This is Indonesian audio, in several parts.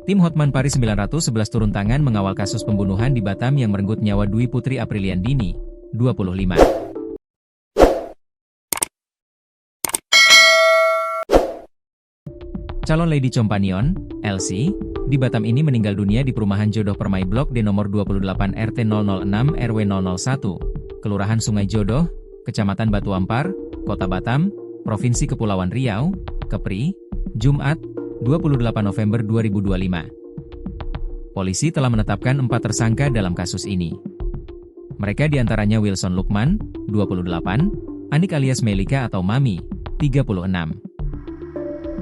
Tim Hotman Paris 911 turun tangan mengawal kasus pembunuhan di Batam yang merenggut nyawa Dwi Putri Apriliandini, 25. Calon Lady Companion, LC, di Batam ini meninggal dunia di perumahan Jodoh Permai Blok D nomor 28 RT 006 RW 001, Kelurahan Sungai Jodoh, Kecamatan Batu Ampar, Kota Batam, Provinsi Kepulauan Riau, Kepri, Jumat, 28 November 2025. Polisi telah menetapkan 4 tersangka dalam kasus ini. Mereka diantaranya Wilson Lukman, 28, Anik alias Melika atau Mami, 36.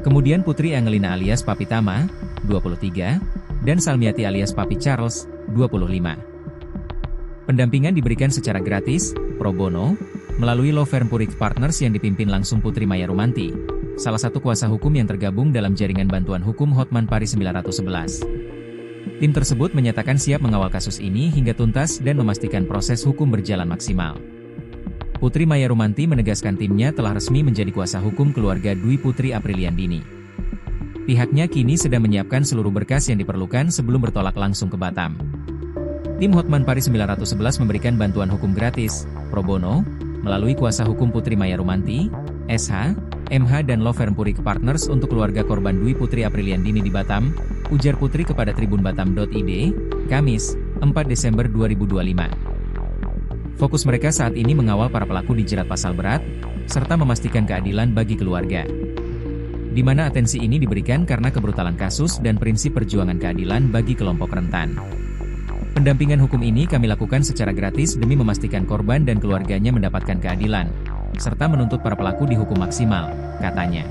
Kemudian Putri Angelina alias Papi Tama, 23, dan Salmiati alias Papi Charles, 25. Pendampingan diberikan secara gratis, pro bono, melalui Law Firm Purik Partners yang dipimpin langsung Putri Maya Rumanti, salah satu kuasa hukum yang tergabung dalam jaringan bantuan hukum Hotman Paris 911. Tim tersebut menyatakan siap mengawal kasus ini hingga tuntas dan memastikan proses hukum berjalan maksimal. Putri Maya Rumanti menegaskan timnya telah resmi menjadi kuasa hukum keluarga Dwi Putri Apriliandini. Pihaknya kini sedang menyiapkan seluruh berkas yang diperlukan sebelum bertolak langsung ke Batam. Tim Hotman Paris 911 memberikan bantuan hukum gratis, pro bono, melalui kuasa hukum Putri Maya Rumanti, SH, MH dan Law Firm Purik Partners untuk keluarga korban Dwi Putri Apriliandini di Batam, ujar Putri kepada tribunbatam.id, Kamis, 4 Desember 2025. Fokus mereka saat ini mengawal para pelaku dijerat pasal berat, serta memastikan keadilan bagi keluarga. Di mana atensi ini diberikan karena kebrutalan kasus dan prinsip perjuangan keadilan bagi kelompok rentan. Pendampingan hukum ini kami lakukan secara gratis demi memastikan korban dan keluarganya mendapatkan keadilan, serta menuntut para pelaku dihukum maksimal, katanya.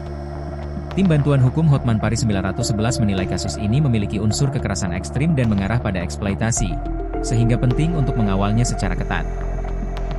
Tim Bantuan Hukum Hotman Paris 911 menilai kasus ini memiliki unsur kekerasan ekstrim dan mengarah pada eksploitasi, sehingga penting untuk mengawalnya secara ketat.